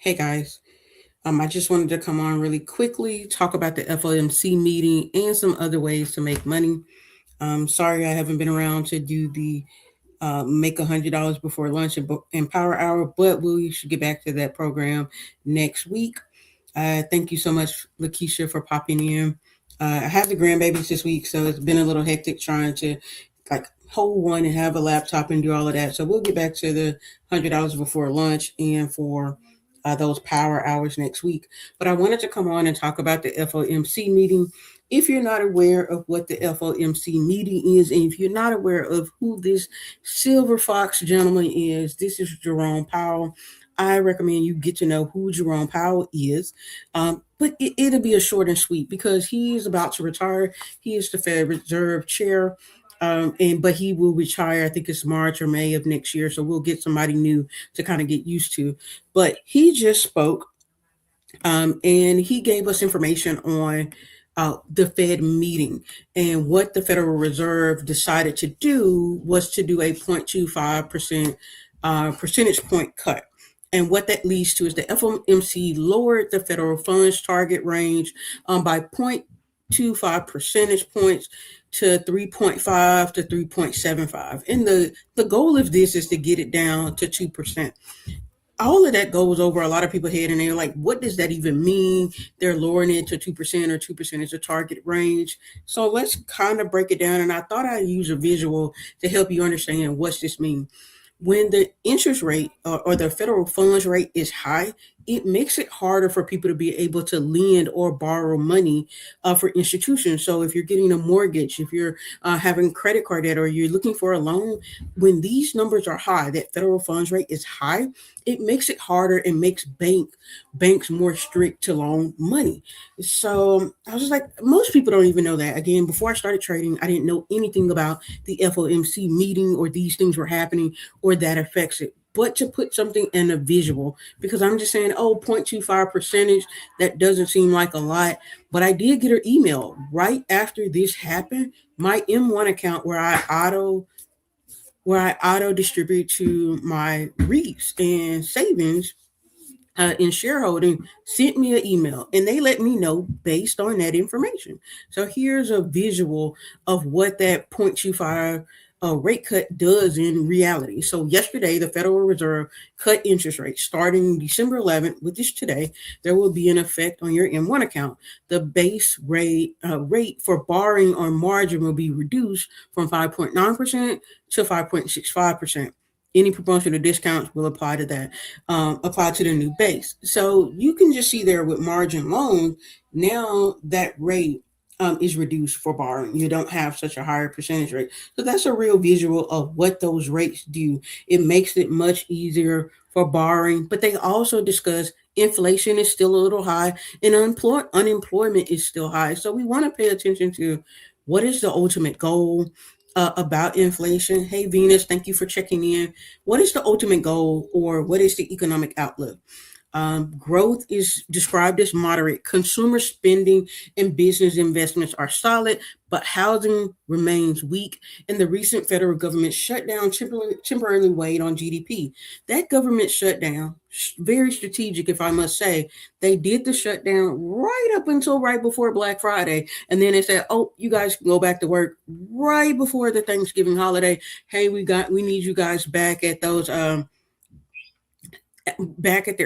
Hey guys, I just wanted to come on really quickly, talk about the FOMC meeting and some other ways to make money. Sorry I haven't been around to do the make $100 before lunch and power hour, but we should get back to that program next week. Thank you so much, Lakeisha, for popping in. I have the grandbabies this week, so it's been a little hectic trying to like hold one and have a laptop and do all of that. So we'll get back to the $100 before lunch and for those power hours next week. But I wanted to come on and talk about the FOMC meeting. If you're not aware of what the FOMC meeting is, and if you're not aware of who this Silver Fox gentleman is, this is Jerome Powell. I recommend you get to know who Jerome Powell is. But it'll be a short and sweet because he is about to retire. He is the Fed Reserve Chair. But he will retire. I think it's March or May of next year. So we'll get somebody new to kind of get used to. But he just spoke and he gave us information on the Fed meeting. And what the Federal Reserve decided to do was to do a 0.25% percentage point cut. And what that leads to is the FOMC lowered the federal funds target range by 0.25 percentage points to 3.5 to 3.75. And the goal of this is to get it down to 2%. All of that goes over a lot of people's head and they're like, what does that even mean? They're lowering it to 2% or 2% is the target range. So let's kind of break it down. And I thought I'd use a visual to help you understand what's this mean. When the interest rate or the federal funds rate is high, it makes it harder for people to be able to lend or borrow money for institutions. So if you're getting a mortgage, if you're having credit card debt, or you're looking for a loan, when these numbers are high, that federal funds rate is high, it makes it harder and makes banks more strict to loan money. So I was just like, most people don't even know that. Again, before I started trading, I didn't know anything about the FOMC meeting or these things were happening or that affects it. But to put something in a visual, because I'm just saying, oh, 0.25 percentage, that doesn't seem like a lot. But I did get an email right after this happened. My M1 account where I auto distribute to my REITs and savings in shareholding sent me an email and they let me know based on that information. So here's a visual of what that 0.25 rate cut does in reality. So yesterday, the Federal Reserve cut interest rates starting December 11th, which is today. There will be an effect on your M1 account. The base rate for borrowing on margin will be reduced from 5.9% to 5.65%. Any promotional discounts will apply to that, apply to the new base. So you can just see there with margin loans, now that rate is reduced for borrowing. You don't have such a higher percentage rate. So that's a real visual of what those rates do. It makes it much easier for borrowing, but they also discuss inflation is still a little high and unemployment is still high. So we want to pay attention to what is the ultimate goal about inflation. Hey, Venus, thank you for checking in. What is the ultimate goal or what is the economic outlook? Growth is described as moderate. Consumer spending and business investments are solid, but housing remains weak. And the recent federal government shutdown temporarily weighed on GDP. That government shutdown, very strategic, if I must say, they did the shutdown right up until right before Black Friday. And then they said, oh, you guys can go back to work right before the Thanksgiving holiday. Hey, we need you guys back at the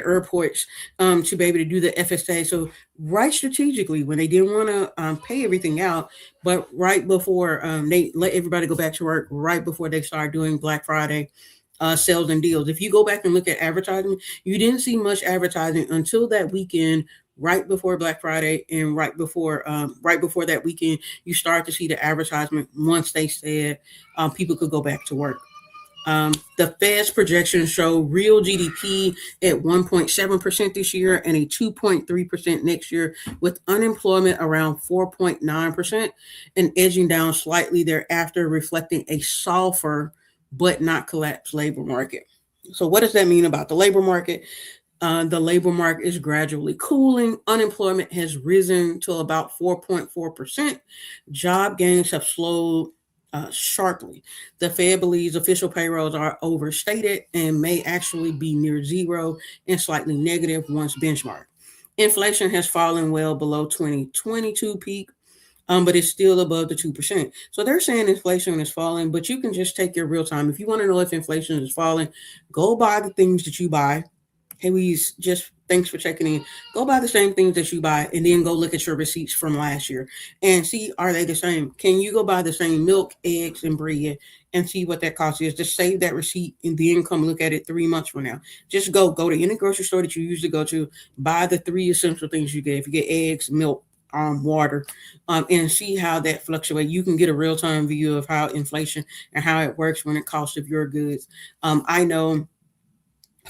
airports to be able to do the FSA. So right strategically, when they didn't want to pay everything out, but right before they let everybody go back to work, right before they started doing Black Friday sales and deals. If you go back and look at advertising, you didn't see much advertising until that weekend. Right before Black Friday and right before that weekend, you start to see the advertisement once they said people could go back to work. The Fed's projections show real GDP at 1.7% this year and a 2.3% next year, with unemployment around 4.9% and edging down slightly thereafter, reflecting a softer but not collapsed labor market. So, what does that mean about the labor market? The labor market is gradually cooling. Unemployment has risen to about 4.4%. Job gains have slowed sharply. The Fed believes official payrolls are overstated and may actually be near zero and slightly negative once benchmarked. Inflation has fallen well below 2022 peak, but it's still above the 2%. So they're saying inflation is falling, but you can just take your real time. If you want to know if inflation is falling, go buy the things that you buy. Hey, we just thanks for checking in. Go buy the same things that you buy and then go look at your receipts from last year and see, are they the same? Can you go buy the same milk, eggs, and bread and see what that cost is? Just save that receipt and then come look at it 3 months from now. Just go to any grocery store that you usually go to, buy the three essential things you get. If you get eggs, milk, water, and see how that fluctuates. You can get a real time view of how inflation and how it works when it costs of your goods. I know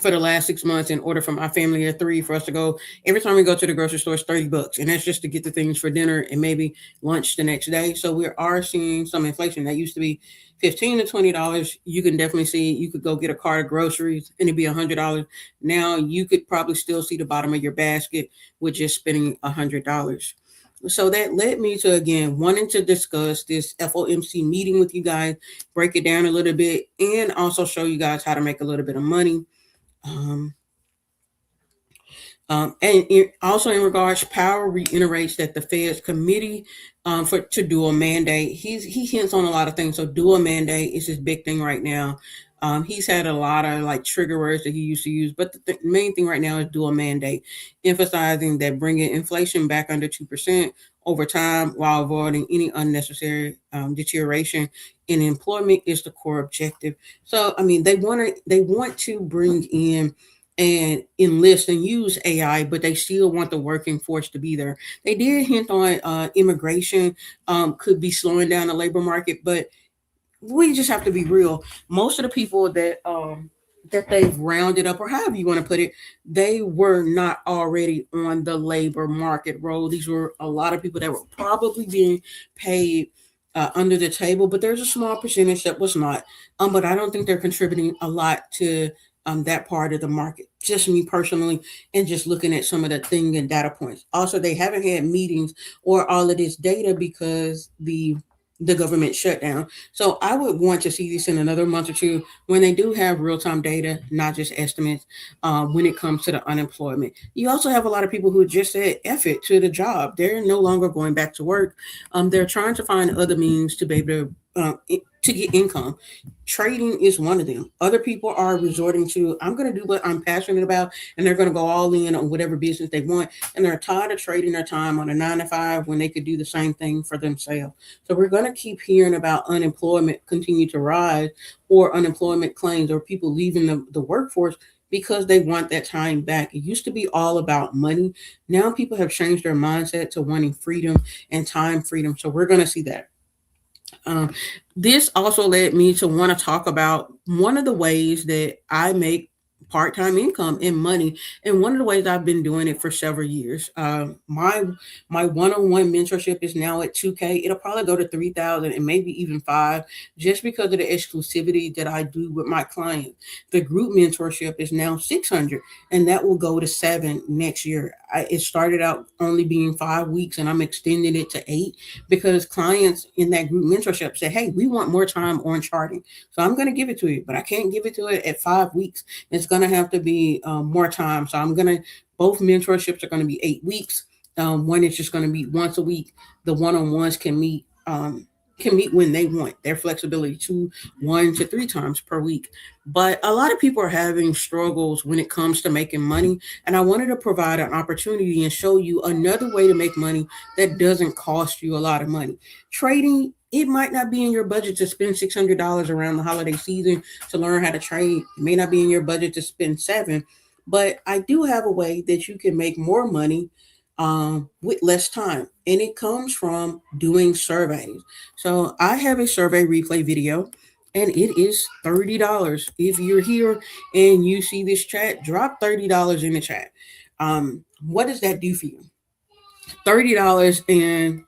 for the last 6 months, in order for my family of three for us to go, every time we go to the grocery store, it's $30, and that's just to get the things for dinner and maybe lunch the next day. So we are seeing some inflation. That used to be $15 to $20. You can definitely see, you could go get a cart of groceries and it'd be $100. Now you could probably still see the bottom of your basket with just spending $100. So that led me to, again, wanting to discuss this FOMC meeting with you guys, break it down a little bit, and also show you guys how to make a little bit of money. um, also in regards, Powell reiterates that the Fed's committee for to dual mandate. He hints on a lot of things. So dual mandate is his big thing right now. He's had a lot of like trigger words that he used to use, but the main thing right now is dual mandate, emphasizing that bringing inflation back under 2% over time while avoiding any unnecessary deterioration in employment is the core objective. So I mean, they want to bring in and enlist and use AI, but they still want the working force to be there. They did hint on immigration could be slowing down the labor market, but we just have to be real. Most of the people that they've rounded up, or however you want to put it, they were not already on the labor market roll. These were a lot of people that were probably being paid under the table, but there's a small percentage that was not. But I don't think they're contributing a lot to that part of the market. Just me personally, and just looking at some of the thing and data points. Also, they haven't had meetings or all of this data because the government shutdown. So I would want to see this in another month or two when they do have real time data, not just estimates. When it comes to the unemployment, you also have a lot of people who just said F it to the job. They're no longer going back to work. They're trying to find other means to be able to get income. Trading is one of them. Other people are resorting to, I'm going to do what I'm passionate about, and they're going to go all in on whatever business they want. And they're tired of trading their time on a 9 to 5 when they could do the same thing for themselves. So we're going to keep hearing about unemployment continue to rise, or unemployment claims, or people leaving the workforce because they want that time back. It used to be all about money. Now people have changed their mindset to wanting freedom and time freedom. So we're going to see that. Um, this also led me to want to talk about one of the ways that I make part time income and money, and one of the ways I've been doing it for several years. My one on one mentorship is now at 2K. It'll probably go to 3,000 and maybe even five, just because of the exclusivity that I do with my clients. The group mentorship is now 600, and that will go to seven next year. It started out only being 5 weeks, and I'm extending it to eight because clients in that group mentorship say, hey, we want more time on charting. So I'm going to give it to you, but I can't give it to it at 5 weeks. It's going to have to be more time. So both mentorships are going to be 8 weeks. One is just going to be once a week. The one-on-ones can meet when they want. Their flexibility to 1 to 3 times per week. But a lot of people are having struggles when it comes to making money. And I wanted to provide an opportunity and show you another way to make money that doesn't cost you a lot of money. Trading, it might not be in your budget to spend $600 around the holiday season to learn how to trade. It may not be in your budget to spend seven, but I do have a way that you can make more money with less time. And it comes from doing surveys. So I have a survey replay video, and it is $30. If you're here and you see this chat, drop $30 in the chat. What does that do for you? $30, and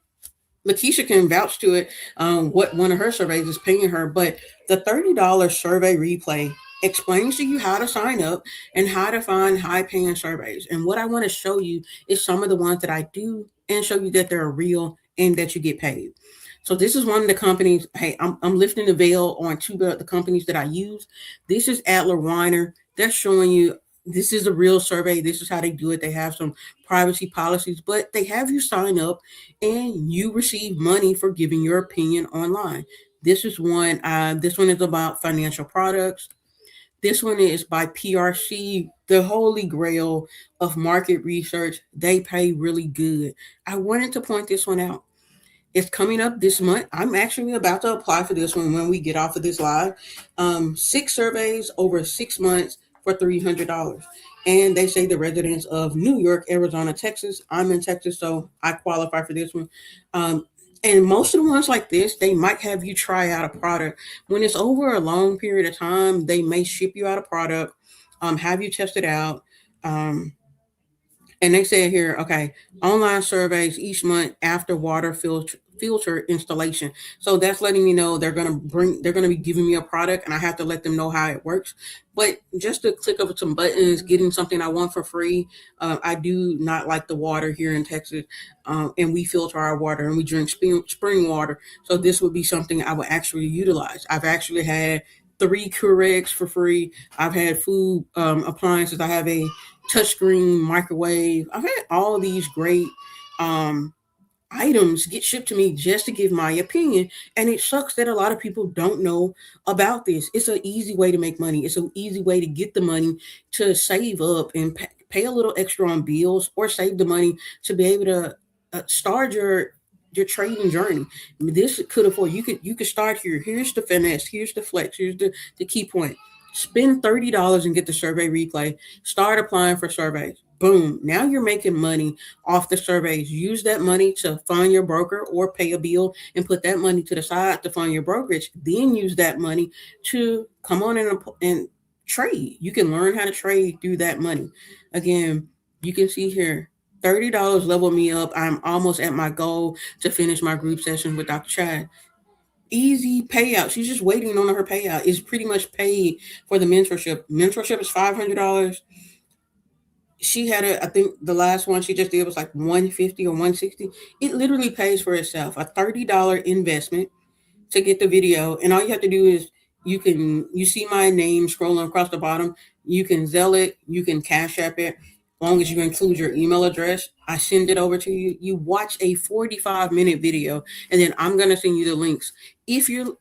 Lakeisha can vouch to it, what one of her surveys is paying her. But the $30 survey replay explains to you how to sign up and how to find high paying surveys. And what I want to show you is some of the ones that I do, and show you that they're real and that you get paid. So this is one of the companies. Hey, I'm lifting the veil on two of the companies that I use. This is Adler Weiner. They're showing you this is a real survey. This is how they do it. They have some privacy policies, but they have you sign up and you receive money for giving your opinion online. This is one. This one is about financial products. This one is by PRC, the holy grail of market research. They pay really good. I wanted to point this one out. It's coming up this month. I'm actually about to apply for this one when we get off of this live. 6 surveys over 6 months for $300. And they say the residents of New York, Arizona, Texas. I'm in Texas, so I qualify for this one. Um, and most of the ones like this, they might have you try out a product. When it's over a long period of time, they may ship you out a product, have you test it out. Um, and they say here, okay, online surveys each month after water filter installation. So that's letting me know they're gonna be giving me a product, and I have to let them know how it works. But just to click over some buttons, getting something I want for free. I do not like the water here in Texas, and we filter our water and we drink spring water. So this would be something I would actually utilize. I've actually had 3 Keurigs for free. I've had food appliances. I have a touchscreen microwave. I've had all these great um, items get shipped to me just to give my opinion. And it sucks that a lot of people don't know about this. It's an easy way to make money. It's an easy way to get the money to save up and pay a little extra on bills, or save the money to be able to start your trading journey. I mean, this could afford you could start here. Here's the finesse, here's the flex, here's the key point. Spend $30 and get the survey replay. Start applying for surveys. Boom. Now you're making money off the surveys. Use that money to fund your broker or pay a bill, and put that money to the side to fund your brokerage. Then use that money to come on and trade. You can learn how to trade through that money. Again, you can see here, $30 leveled me up. I'm almost at my goal to finish my group session with Dr. Chad. Easy payout. She's just waiting on her payout. It's pretty much paid for the mentorship. Mentorship is $500. She had I think the last one she just did was like 150 or 160. It literally pays for itself. A $30 investment to get the video, and all you have to do is you see my name scrolling across the bottom. You can Zelle it, you can Cash App it, as long as you include your email address. I send it over to you. You watch a 45-minute video, and then I'm gonna send you the links. If you're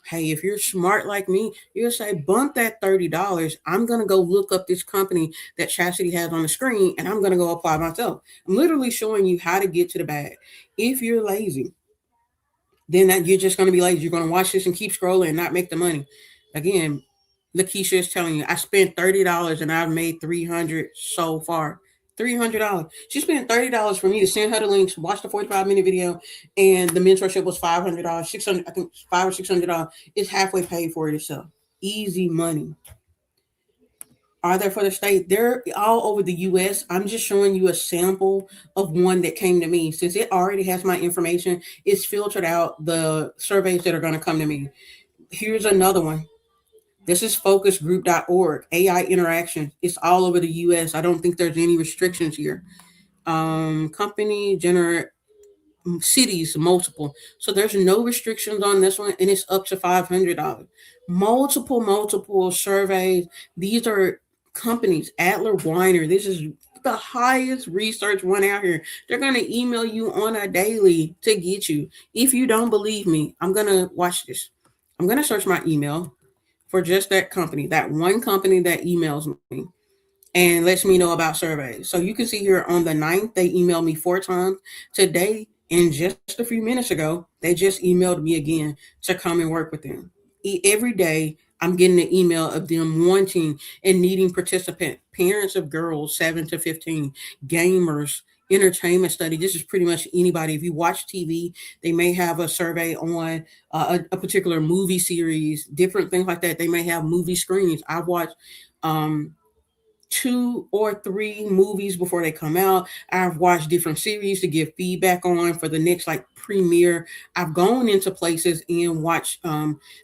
Hey, if you're smart like me, you'll say, bump that $30. I'm going to go look up this company that Chastity has on the screen, and I'm going to go apply myself. I'm literally showing you how to get to the bag. If you're lazy, then you're just going to be lazy. You're going to watch this and keep scrolling and not make the money. Again, Lakeisha is telling you, I spent $30 and I've made 300 so far. $300. She spent $30 for me to send her the links, watch the 45-minute video, and the mentorship was $500, 600. I think $500 or $600. It's halfway paid for it itself. Easy money. Are there for the state? They're all over the U.S. I'm just showing you a sample of one that came to me. Since it already has my information, it's filtered out the surveys that are going to come to me. Here's another one. This is focusgroup.org, AI interaction. It's all over the US. I don't think there's any restrictions here. Company, generate cities, multiple. So there's no restrictions on this one, and it's up to $500. Multiple surveys. These are companies. Adler Weiner. This is the highest research one out here. They're going to email you on a daily to get you. If you don't believe me, I'm going to watch this. I'm going to search my email for just that company, that one company that emails me and lets me know about surveys. So you can see here on the 9th, they emailed me 4 times. Today, and just a few minutes ago, they just emailed me again to come and work with them. Every day, I'm getting an email of them wanting and needing participant, parents of girls 7 to 15, gamers, entertainment study. This is pretty much anybody. If you watch TV, they may have a survey on a particular movie series, different things like that. They may have movie screenings. I've watched 2 or 3 movies before they come out. I've watched different series to give feedback on for the next like premiere. I've gone into places and watched.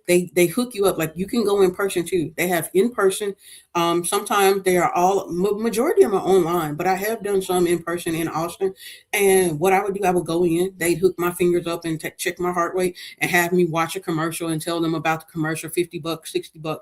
They hook you up, like you can go in person too. They have in person. Sometimes they are all majority of them are online, but I have done some in person in Austin. And what I would do, I would go in. They'd hook my fingers up and check my heart rate and have me watch a commercial and tell them about the commercial. $50, $60,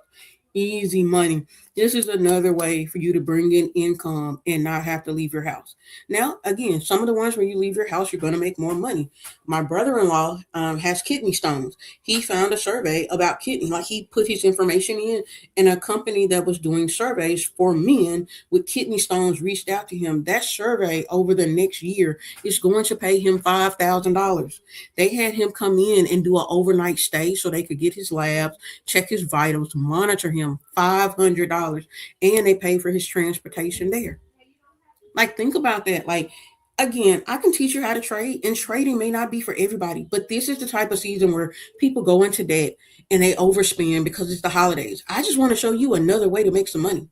easy money. This is another way for you to bring in income and not have to leave your house. Now, again, some of the ones where you leave your house, you're going to make more money. My brother-in-law has kidney stones. He found a survey about kidney. Like he put his information in a company that was doing surveys for men with kidney stones reached out to him. That survey over the next year is going to pay him $5,000. They had him come in and do an overnight stay so they could get his labs, check his vitals, monitor him. $500, and they pay for his transportation there. Like, think about that. Like, again, I can teach you how to trade, and trading may not be for everybody, but this is the type of season where people go into debt and they overspend because it's the holidays. I just want to show you another way to make some money.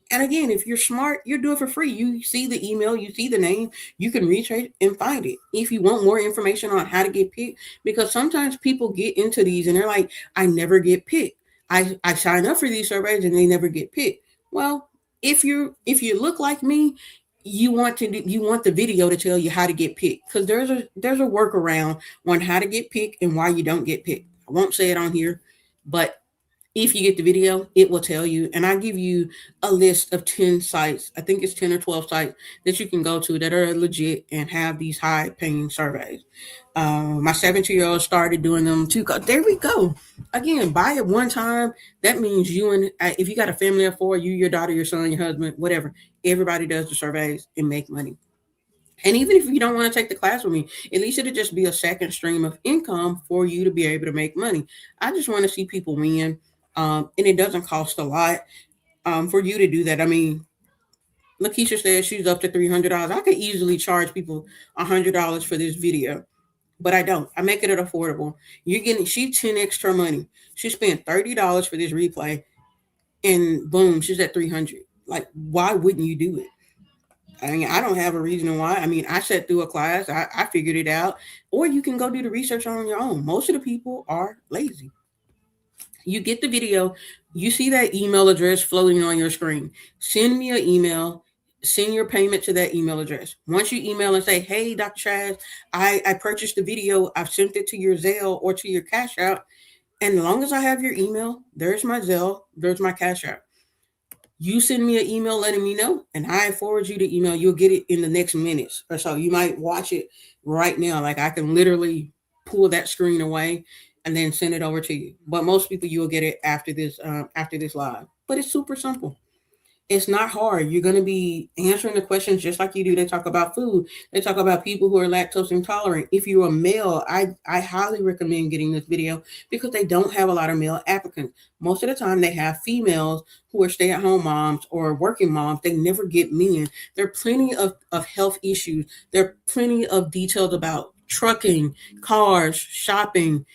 And again, if you're smart, you do it for free. You see the email, you see the name, you can reach it and find it. If you want more information on how to get picked, because sometimes people get into these and they're like, I never get picked. I sign up for these surveys and they never get picked. Well, if you look like me, you want the video to tell you how to get picked, because there's a workaround on how to get picked and why you don't get picked. I won't say it on here, but if you get the video, it will tell you. And I give you a list of 10 sites. I think it's 10 or 12 sites that you can go to that are legit and have these high paying surveys. My 17-year-old started doing them too. There we go. Again, buy it one time. That means you and if you got a family of 4, you, your daughter, your son, your husband, whatever, everybody does the surveys and make money. And even if you don't want to take the class with me, at least it'll just be a second stream of income for you to be able to make money. I just want to see people win. And it doesn't cost a lot for you to do that. I mean, Lakeisha says she's up to $300. I could easily charge people $100 for this video, but I don't. I make it affordable. You're getting she 10 extra money. She spent $30 for this replay, and boom, she's at 300. Like, why wouldn't you do it? I mean, I don't have a reason why. I mean, I sat through a class, I figured it out, or you can go do the research on your own. Most of the people are lazy. You get the video, you see that email address floating on your screen. Send me an email, send your payment to that email address. Once you email and say, hey, Dr. Chaz, I purchased the video, I've sent it to your Zelle or to your Cash App. And as long as I have your email, there's my Zelle, there's my Cash App. You send me an email letting me know, and I forward you the email. You'll get it in the next minutes or so. You might watch it right now. Like, I can literally pull that screen away and then send it over to you. But most people, you'll get it after this live. But it's super simple. It's not hard. You're going to be answering the questions just like you do. They talk about food. They talk about people who are lactose intolerant. If you're a male, I highly recommend getting this video because they don't have a lot of male applicants. Most of the time they have females who are stay-at-home moms or working moms. They never get men. There are plenty of health issues. There are plenty of details about trucking, cars, shopping,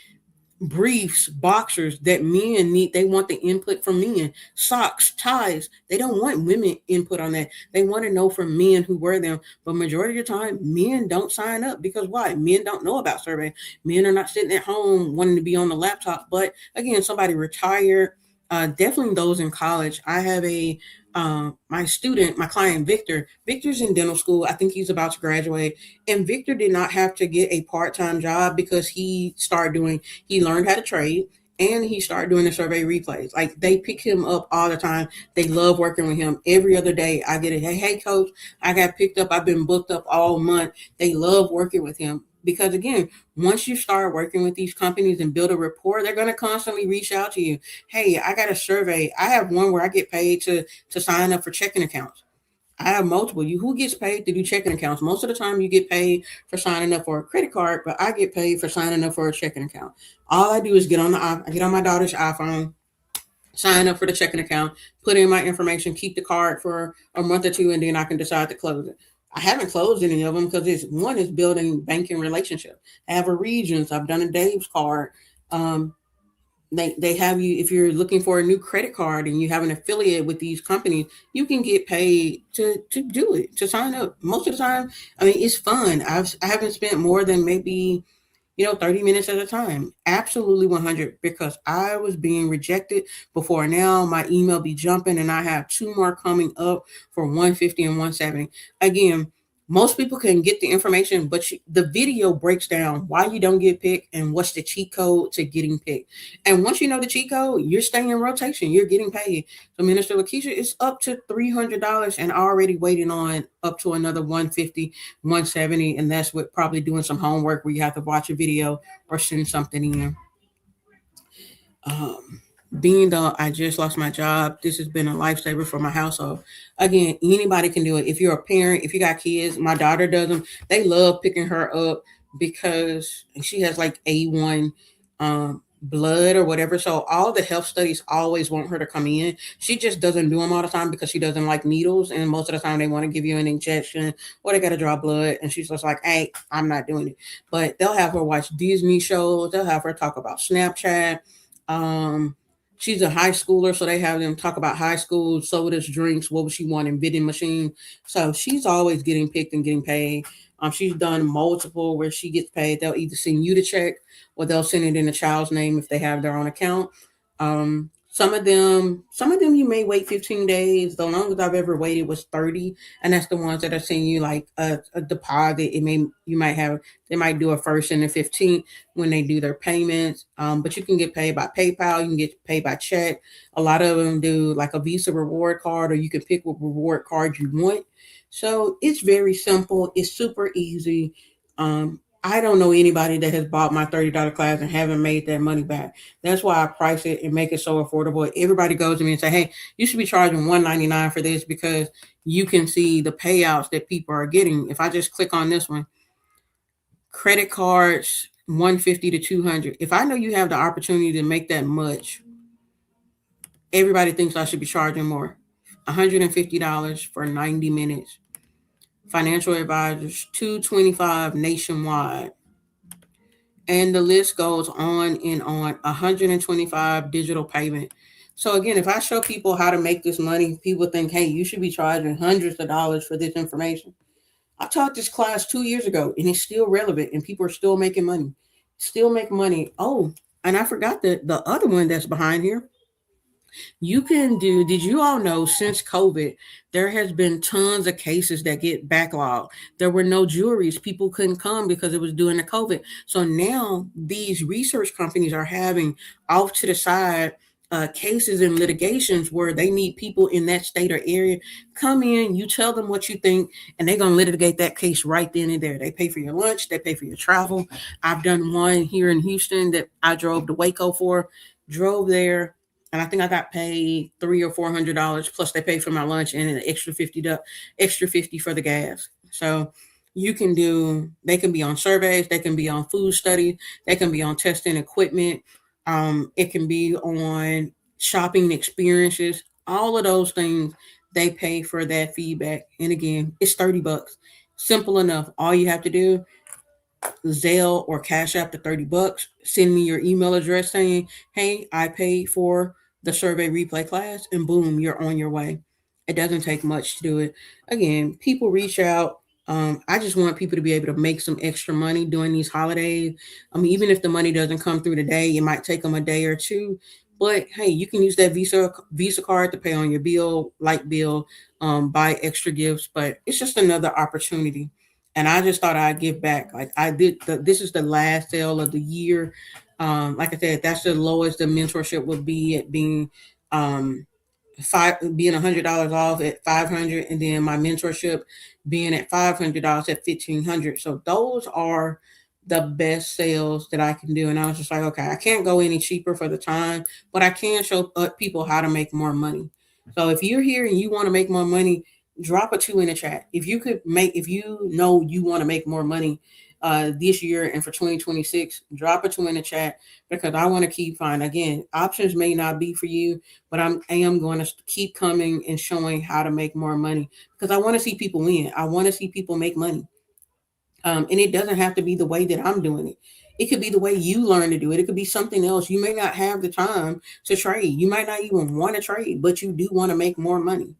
briefs, boxers that men need. They want the input from men. Socks, ties. They don't want women input on that. They want to know from men who wear them. But majority of the time, men don't sign up because why? Men don't know about survey. Men are not sitting at home wanting to be on the laptop. But again, somebody retired. Definitely those in college. I have my client Victor. Victor's in dental school. I think he's about to graduate. And Victor did not have to get a part-time job because he learned how to trade and he started doing the survey replays. Like, they pick him up all the time. They love working with him. Every other day I get a hey coach, I got picked up. I've been booked up all month. They love working with him. Because again, once you start working with these companies and build a rapport, they're going to constantly reach out to you. Hey, I got a survey. I have one where I get paid to sign up for checking accounts. I have multiple. Who gets paid to do checking accounts? Most of the time you get paid for signing up for a credit card, but I get paid for signing up for a checking account. All I do is get on my daughter's iPhone, sign up for the checking account, put in my information, keep the card for a month or two, and then I can decide to close it. I haven't closed any of them because one is building banking relationship. I have a Regions. I've done a Dave's card. They have you, if you're looking for a new credit card and you have an affiliate with these companies, you can get paid to do it, to sign up. Most of the time, I mean, it's fun. I haven't spent more than maybe 30 minutes at a time. Absolutely 100, because I was being rejected before. Now my email be jumping and I have two more coming up for 150 and 170. Again, most people can get the information, but the video breaks down why you don't get picked and what's the cheat code to getting picked. And once you know the cheat code, you're staying in rotation. You're getting paid. So Minister Lakeisha, it's up to $300 and already waiting on up to another 150, 170, and that's with probably doing some homework where you have to watch a video or send something in. Um, Being though I just lost my job, this has been a lifesaver for my household. Again, anybody can do it. If you're a parent, if you got kids, my daughter does them. They love picking her up because she has like A1 blood or whatever. So all the health studies always want her to come in. She just doesn't do them all the time because she doesn't like needles. And most of the time they want to give you an injection or they got to draw blood. And she's just like, hey, I'm not doing it. But they'll have her watch Disney shows. They'll have her talk about Snapchat. Um, she's a high schooler, so they have them talk about high school, sodas, drinks, what would she want in vending machine. So she's always getting picked and getting paid. She's done multiple where she gets paid. They'll either send you the check or they'll send it in the child's name if they have their own account. Some of them you may wait 15 days. The longest I've ever waited was 30, and that's the ones that are sending you like a deposit. You might have, they might do a first and a 15th when they do their payments. But you can get paid by PayPal. You can get paid by check. A lot of them do like a Visa reward card, or you can pick what reward card you want. So it's very simple. It's super easy. I don't know anybody that has bought my $30 class and haven't made that money back. That's why I price it and make it so affordable. Everybody goes to me and say, "Hey, you should be charging $199 for this because you can see the payouts that people are getting." If I just click on this one, credit cards 150 to 200. If I know you have the opportunity to make that much, everybody thinks I should be charging more. $150 for 90 minutes. Financial advisors, 225 nationwide. And the list goes on and on. 125 digital payment. So again, if I show people how to make this money, people think, hey, you should be charging hundreds of dollars for this information. I taught this class 2 years ago and it's still relevant and people are still making money. Still make money. Oh, and I forgot the other one that's behind here. You can do, did you all know since COVID, there has been tons of cases that get backlogged. There were no juries. People couldn't come because it was during the COVID. So now these research companies are having off to the side cases and litigations where they need people in that state or area. Come in, you tell them what you think, and they're going to litigate that case right then and there. They pay for your lunch, they pay for your travel. I've done one here in Houston that I drove to Waco for, drove there, and I think I got paid $300 or $400. Plus, they paid for my lunch and an extra 50 for the gas. So you can do. They can be on surveys. They can be on food studies. They can be on testing equipment. It can be on shopping experiences. All of those things they pay for that feedback. And again, it's $30. Simple enough. All you have to do, Zelle or Cash App, to $30. Send me your email address saying, hey, I paid for the survey replay class, and boom, you're on your way. It doesn't take much to do it. Again, people reach out. I just want people to be able to make some extra money during these holidays. Even if the money doesn't come through today, it might take them a day or two. But hey, you can use that Visa card to pay on your bill, light bill, buy extra gifts. But it's just another opportunity, and I just thought I'd give back. Like I did. This is the last sale of the year. Like I said, that's the lowest the mentorship would be at being being $100 off at 500, and then my mentorship being at $500 at 1,500. So those are the best sales that I can do. And I was just like, okay, I can't go any cheaper for the time, but I can show people how to make more money. So if you're here and you want to make more money, drop a two in the chat. If you know you want to make more money this year and for 2026, drop a two in the chat, because I want to keep finding. Again, options may not be for you, but I am going to keep coming and showing how to make more money, because I want to see people win. I want to see people make money. And it doesn't have to be the way that I'm doing it. It could be the way you learn to do it. It could be something else. You may not have the time to trade. You might not even want to trade, but you do want to make more money.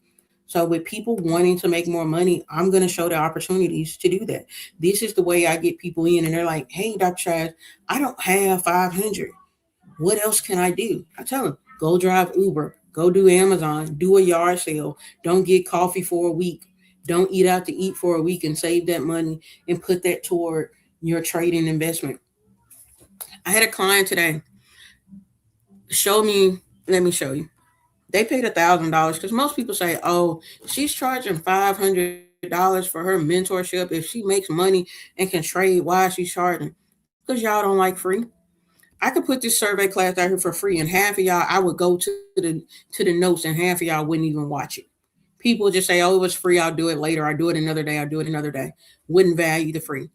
So with people wanting to make more money, I'm going to show the opportunities to do that. This is the way I get people in, and they're like, "Hey, Dr. Chaz, I don't have 500. What else can I do?" I tell them, go drive Uber, go do Amazon, do a yard sale. Don't get coffee for a week. Don't eat out to eat for a week and save that money and put that toward your trading investment. I had a client today. Show me, let me show you. They paid $1,000 because most people say, "Oh, she's charging $500 for her mentorship. If she makes money and can trade, why is she charging?" Because y'all don't like free. I could put this survey class out here for free, and half of y'all, I would go to the notes, and half of y'all wouldn't even watch it. People just say, "Oh, it was free. I'll do it later. I'll do it another day. I'll do it another day." Wouldn't value the free.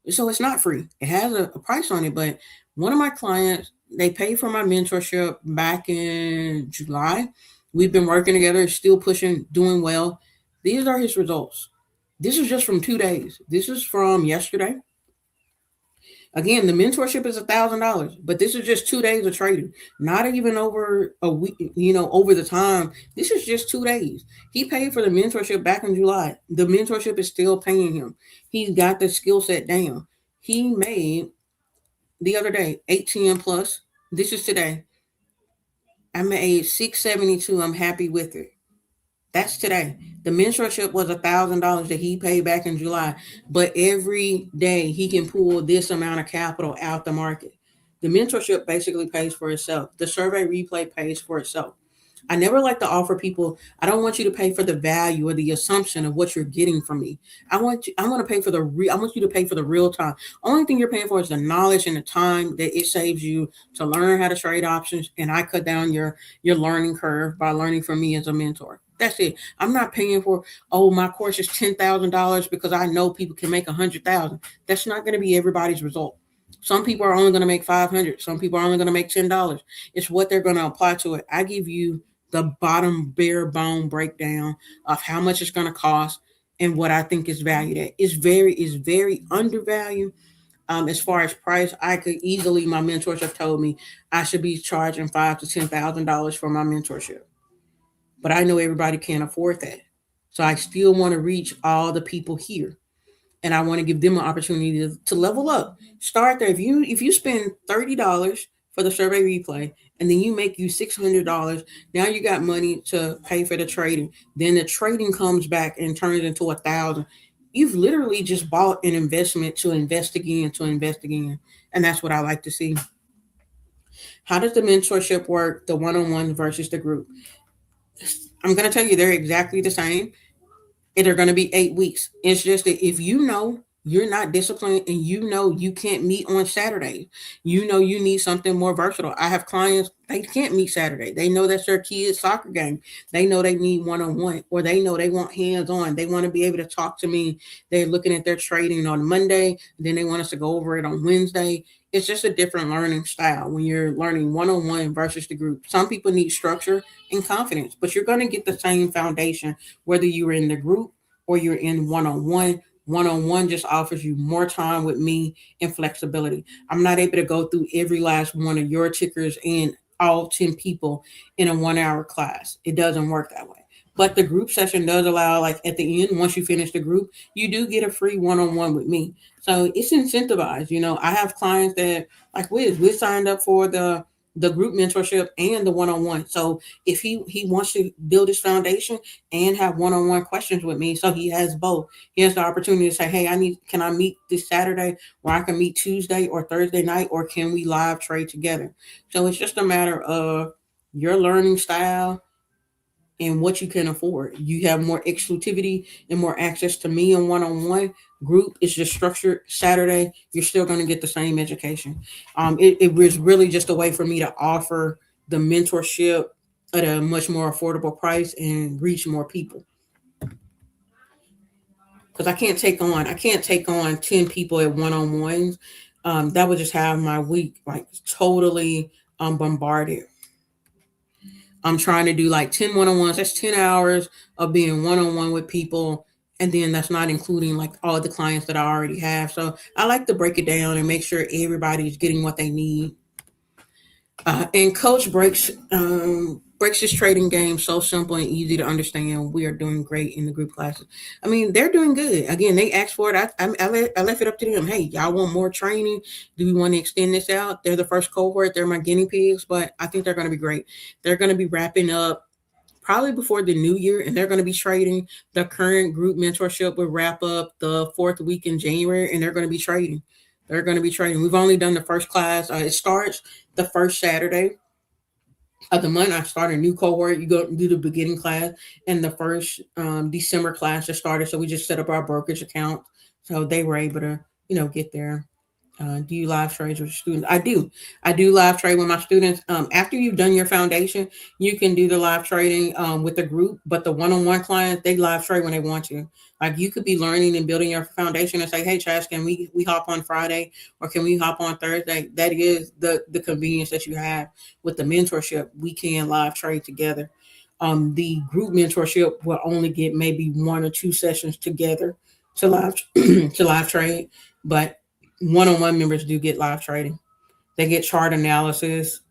So it's not free. It has a price on it. But one of my clients, they paid for my mentorship back in July. We've been working together, still pushing, doing well. These are his results. This is just from 2 days. This is from yesterday. Again, the mentorship is $1,000, but this is just 2 days of trading, not even over a week, over the time. This is just 2 days. He paid for the mentorship back in July. The mentorship is still paying him. He's got the skill set down. He made the other day 18 plus. This is today. I made 672. I'm happy with it. That's today. The mentorship was $1,000 that he paid back in July, but every day he can pull this amount of capital out the market. The mentorship basically pays for itself. The survey replay pays for itself. I never like to offer people, I don't want you to pay for the value or the assumption of what you're getting from me. I want to pay for I want you to pay for the real time. Only thing you're paying for is the knowledge and the time that it saves you to learn how to trade options, and I cut down your learning curve by learning from me as a mentor. That's it. I'm not paying for, oh, my course is $10,000 because I know people can make 100,000. That's not going to be everybody's result. Some people are only going to make 500. Some people are only going to make $10. It's what they're going to apply to it. I give you the bottom bare bone breakdown of how much it's going to cost and what I think is valued at. Is very undervalued. As far as price, I could easily, my mentors have told me I should be charging $5,000 to $10,000 for my mentorship, but I know everybody can't afford that. So I still want to reach all the people here, and I want to give them an opportunity to level up. Start there. If you spend $30 for the survey replay, and then you make you $600, now you got money to pay for the trading. Then the trading comes back and turns into 1,000. You've literally just bought an investment to invest again, and that's what I like to see. How does the mentorship work? The one-on-one versus the group. I'm going to tell you they're exactly the same, and they're going to be 8 weeks. It's just that if you know you're not disciplined and you know you can't meet on Saturday, you know you need something more versatile. I have clients, they can't meet Saturday. They know that's their kid's soccer game. They know they need one on one, or they know they want hands on. They want to be able to talk to me. They're looking at their trading on Monday, then they want us to go over it on Wednesday. It's just a different learning style when you're learning one on one versus the group. Some people need structure and confidence, but you're going to get the same foundation whether you're in the group or you're in one on one. One on one just offers you more time with me and flexibility. I'm not able to go through every last one of your tickers and all 10 people in a 1 hour class. It doesn't work that way. But the group session does allow, like at the end, once you finish the group, you do get a free one on one with me. So it's incentivized. I have clients that, like Wiz signed up for the group mentorship and the one on one. So if he wants to build his foundation and have one on one questions with me, so he has both. He has the opportunity to say, "Hey, can I meet this Saturday, or I can meet Tuesday or Thursday night, or can we live trade together?" So it's just a matter of your learning style and what you can afford. You have more exclusivity and more access to me in one on one. Group is just structured Saturday. You're still going to get the same education. It was really just a way for me to offer the mentorship at a much more affordable price and reach more people. Because I can't take on 10 people at one on ones. That would just have my week like totally bombarded. I'm trying to do like 10 one on ones. That's 10 hours of being one on one with people And then that's not including like all the clients that I already have. So I like to break it down and make sure everybody's getting what they need. And Coach breaks his trading game so simple and easy to understand. We are doing great in the group classes. I mean, they're doing good. Again, they asked for it. I left it up to them. Hey, y'all want more training? Do we want to extend this out? They're the first cohort. They're my guinea pigs, but I think they're going to be great. They're going to be wrapping up probably before the new year, and they're going to be trading. The current group mentorship will wrap up the fourth week in January, and they're going to be trading. They're going to be trading. We've only done the first class. It starts the first Saturday of the month. I start a new cohort. You go do the beginning class, and the first December class just started. So we just set up our brokerage account, so they were able to get there. Do you live trades with students? I do. I do live trade with my students. After you've done your foundation, you can do the live trading with the group, but the one-on-one clients, they live trade when they want to. Like you could be learning and building your foundation and say, hey, Chaz, can we hop on Friday or can we hop on Thursday? That is the convenience that you have with the mentorship. We can live trade together. The group mentorship will only get maybe one or two sessions together to live to live trade, but one-on-one members do get live trading. They get chart analysis.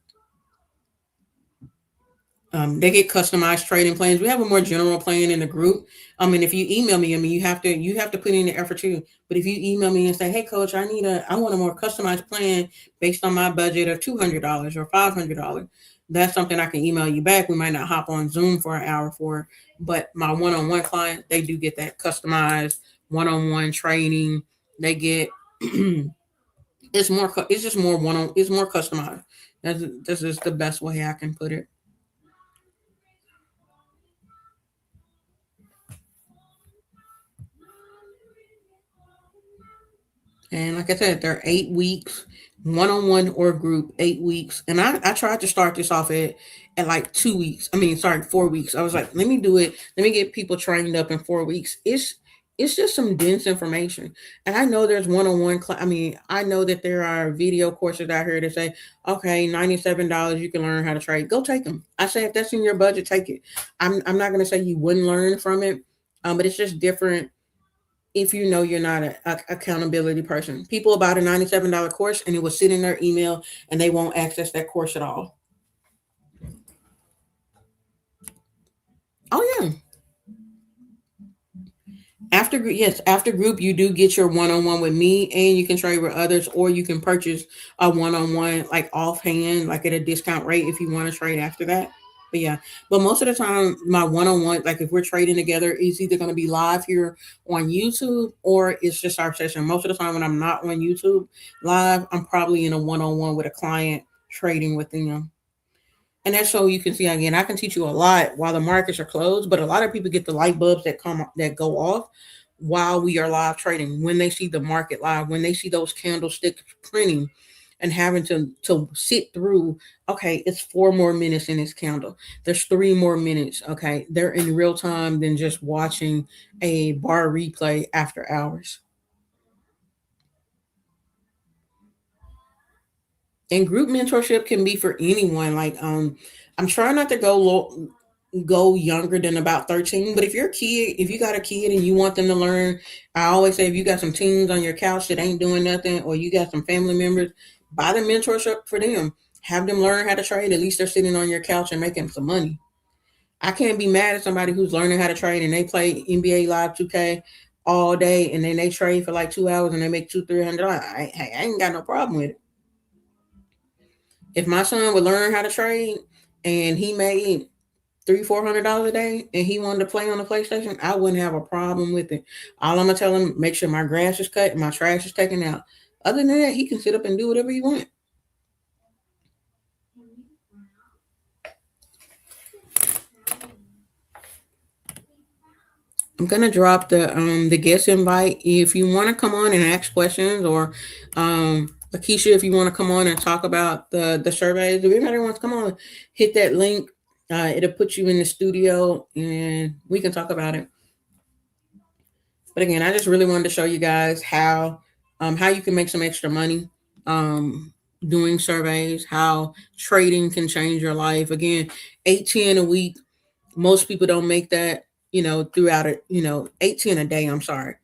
They get customized trading plans. We have a more general plan in the group. And if you email me, you have to put in the effort too. But if you email me and say, "Hey, coach, I want a more customized plan based on my budget of $200 or $500," that's something I can email you back. We might not hop on Zoom for an hour for, but my one-on-one client, they do get that customized one-on-one training. They get it's more. It's just more one on. It's more customized. That's just the best way I can put it. And like I said, they're 8 weeks, one on one or group, 8 weeks. And I tried to start this off at like 2 weeks. I mean, sorry, 4 weeks. I was like, let me do it. Let me get people trained up in 4 weeks. It's just some dense information. And I know there's one on one. I mean, I know that there are video courses out here that say, okay, $97, you can learn how to trade. Go take them. I say, if that's in your budget, take it. I'm not going to say you wouldn't learn from it, but it's just different if you know you're not a accountability person. People about a $97 course and it will sit in their email and they won't access that course at all. Oh yeah. After group you do get your one-on-one with me and you can trade with others or you can purchase a one-on-one like offhand like at a discount rate if you want to trade after that. But yeah, but most of the time my one-on-one, like if we're trading together, is either going to be live here on YouTube or it's just our session. Most of the time when I'm not on YouTube live, I'm probably in a one-on-one with a client trading with them. And that's so you can see again, I can teach you a lot while the markets are closed, but a lot of people get the light bulbs that go off while we are live trading. When they see the market live, when they see those candlesticks printing and having to sit through, okay, it's 4 more minutes in this candle. There's 3 more minutes. Okay. They're in real time than just watching a bar replay after hours. And group mentorship can be for anyone. Like I'm trying not to go younger than about 13, but if you got a kid and you want them to learn, I always say if you got some teens on your couch that ain't doing nothing or you got some family members, buy the mentorship for them. Have them learn how to trade. At least they're sitting on your couch and making some money. I can't be mad at somebody who's learning how to trade and they play NBA Live 2K all day and then they trade for like 2 hours and they make $200-300. I ain't got no problem with it. If my son would learn how to trade and he made $300-400 a day and he wanted to play on the PlayStation, I wouldn't have a problem with it. All I'm gonna tell him, make sure my grass is cut and my trash is taken out. Other than that, he can sit up and do whatever he wants. I'm gonna drop the guest invite. If you want to come on and ask questions, or Lakeisha, if you want to come on and talk about the surveys, if anybody wants to come on, hit that link. It'll put you in the studio and we can talk about it. But again, I just really wanted to show you guys how you can make some extra money um, doing surveys, how trading can change your life. Again, 810 a week. Most people don't make that. throughout it, 18 a day, I'm sorry.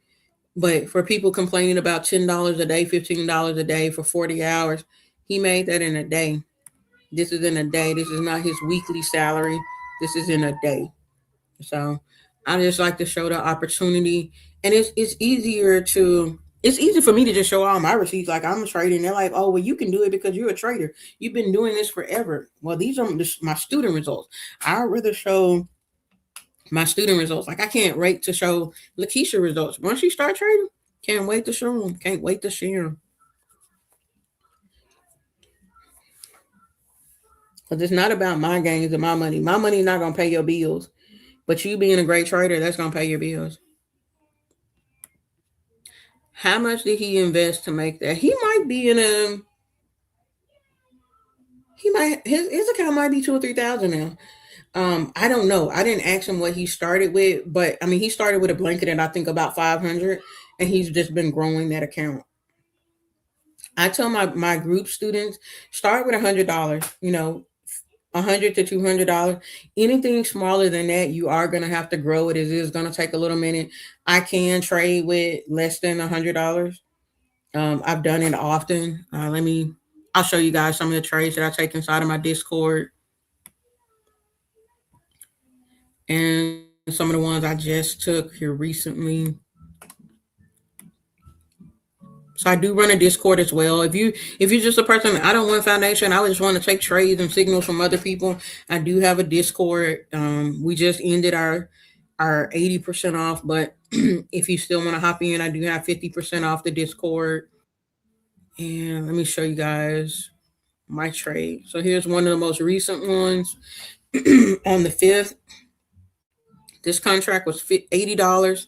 But for people complaining about $10 a day, $15 a day for 40 hours, he made that in a day. This is in a day. This is not his weekly salary. This is in a day. So I just like to show the opportunity, and it's easy for me to just show all my receipts like I'm a trader, and they're like, oh, well, you can do it because you're a trader. You've been doing this forever. Well, these are my student results. I'd rather show my student results. Like I can't wait to show Lakeisha results once she start trading. Can't wait to show them. Can't wait to share them. Because it's not about my gains and my money. My money's not gonna pay your bills, but you being a great trader, that's gonna pay your bills. How much did he invest to make that? He might be in a he might his account might be 2 or 3 thousand now. I don't know. I didn't ask him what he started with, but I mean he started with a blanket and I think about 500, and he's just been growing that account. I tell my group students start with $100. $100 to $200. Anything smaller than that, you are gonna have to grow it. It is gonna take a little minute. I can trade with less than $100. I've done it often. I'll show you guys some of the trades that I take inside of my Discord and some of the ones I just took here recently. So I do run a Discord as well. If you're just a person, I don't want foundation. I just want to take trades and signals from other people. I do have a Discord. We just ended our 80% off, but if you still want to hop in, I do have 50% off the Discord. And let me show you guys my trade. So here's one of the most recent ones. On the 5th, this contract was $80.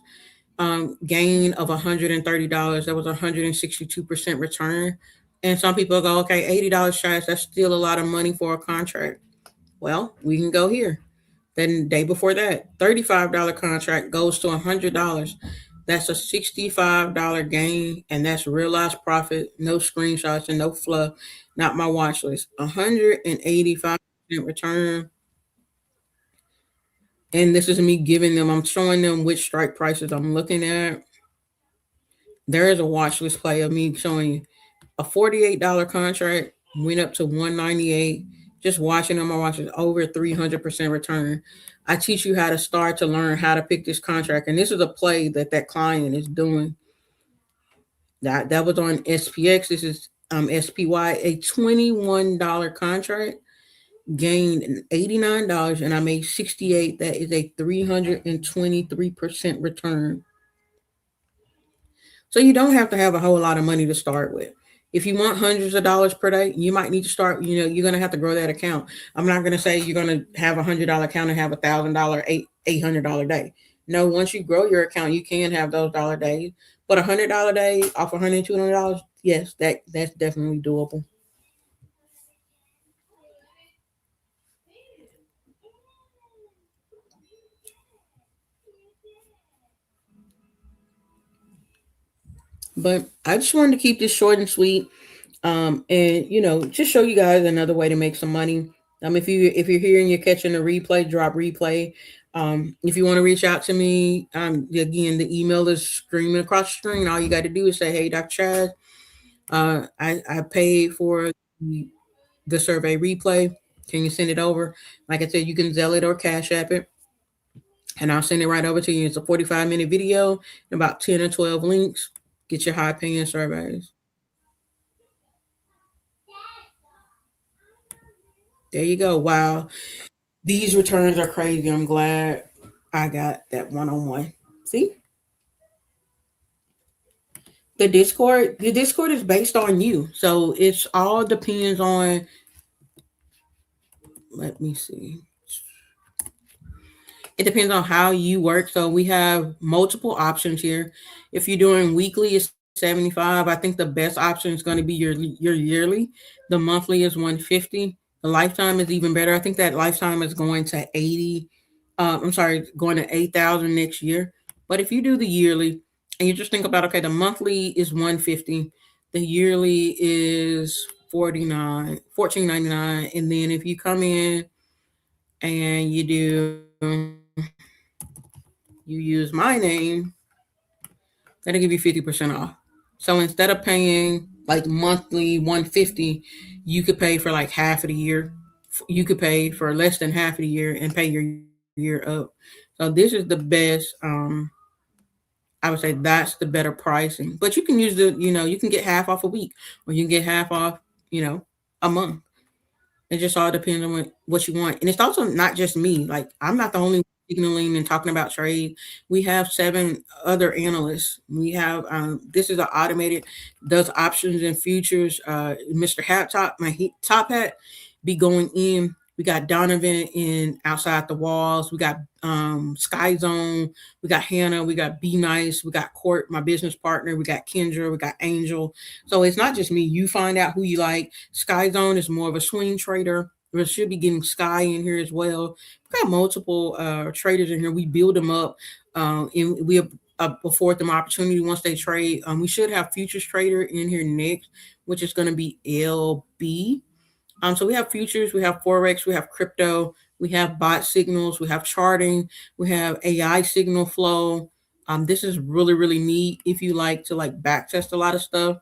Gain of $130. That was 162% return. And some people go, okay, $80 shots, that's still a lot of money for a contract. Well, we can go here. Then the day before that, $35 contract goes to $100. That's a $65 gain, and that's realized profit, no screenshots and no fluff, not my watch list. 185% return. And this is me I'm showing them which strike prices I'm looking at. There is a watch list play of me showing you a $48 contract went up to 198. Just watching on my watches over 300% return. I teach you how to start to learn how to pick this contract, and this is a play that client is doing. That was on SPX. This is SPY, a $21 contract gained $89, and I made 68. That is a 323% return. So you don't have to have a whole lot of money to start with. If you want hundreds of dollars per day, you might need to start, you're going to have to grow that account. I'm not going to say you're going to have $100 account and have $1,000, $800 day. No, once you grow your account, you can have those dollar days. But $100 day off $100, $200, yes, that's definitely doable. But I just wanted to keep this short and sweet. And just show you guys another way to make some money. If you're here and you're catching the replay, drop replay. If you want to reach out to me, again, the email is screaming across the screen. All you got to do is say, "Hey, Dr. Chad, I paid for the survey replay. Can you send it over?" Like I said, you can Zelle it or Cash App it, and I'll send it right over to you. It's a 45-minute video and about 10 or 12 links. Get your high paying surveys. There you go. Wow. These returns are crazy. I'm glad I got that one-on-one. See? The Discord is based on you. So it's all depends on, let me see. It depends on how you work. So we have multiple options here. If you're doing weekly, it's 75. I think the best option is going to be your yearly. The monthly is 150. The lifetime is even better. I think that lifetime is going to 80. I'm sorry, going to 8,000 next year. But if you do the yearly and you just think about, okay, the monthly is 150, the yearly is 14.99, and then if you come in and you do you use my name, that'll give you 50% off. So instead of paying like monthly 150, you could pay for like half of the year. You could pay for less than half of the year and pay your year up. So this is the best. I would say that's the better pricing. But you can use you can get half off a week, or you can get half off, you know, a month. It just all depends on what you want. And it's also not just me. Like, I'm not the only one signaling and talking about trade. We have 7 other analysts. We have this is an automated, does options and futures. Mr. Hat Top, top hat, be going in. We got Donovan in outside the walls. We got Sky Zone. We got Hannah. We got Be Nice. We got Court, my business partner. We got Kendra. We got Angel. So it's not just me. You find out who you like. Sky Zone is more of a swing trader. We should be getting Sky in here as well. We've got multiple traders in here. We build them up, and we afford them opportunity once they trade. We should have futures trader in here next, which is going to be LB. So we have futures, we have forex, we have crypto, we have bot signals, we have charting, we have AI signal flow. This is really really neat if you like to like back test a lot of stuff.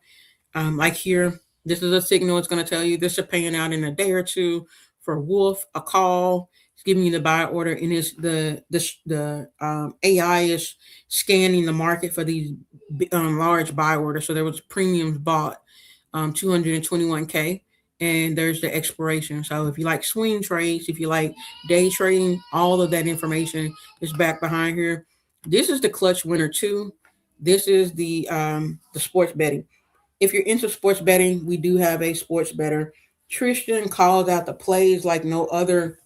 Like here, this is a signal. It's going to tell you this is paying out in a day or two for Wolf, a call. It's giving you the buy order, and it's the AI is scanning the market for these large buy orders. So there was premiums bought, 221K, and there's the expiration. So if you like swing trades, if you like day trading, all of that information is back behind here. This is the clutch winner too. This is the sports betting. If you're into sports betting, we do have a sports better. Tristan calls out the plays like no other,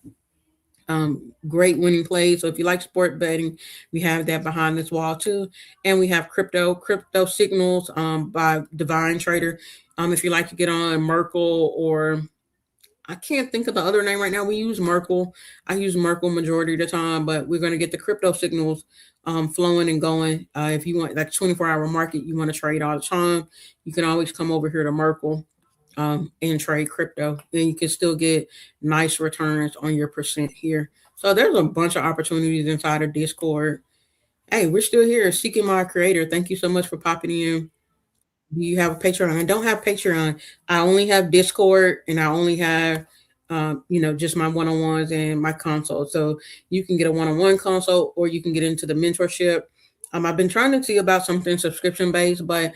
great winning plays. So if you like sport betting, we have that behind this wall too. And we have crypto signals by Divine Trader. If you like to get on Merkle, or I can't think of the other name right now. We use Merkle. I use Merkle majority of the time, but we're going to get the crypto signals flowing and going. If you want like 24-hour market, you want to trade all the time, you can always come over here to Merkle and trade crypto. Then you can still get nice returns on your percent here. So there's a bunch of opportunities inside of Discord. Hey, we're still here. Seeking My Creator. Thank you so much for popping in. Do you have a Patreon? I don't have Patreon. I only have Discord, and I only have, just my one-on-ones and my consult. So you can get a one-on-one consult, or you can get into the mentorship. I've been trying to see about something subscription based, but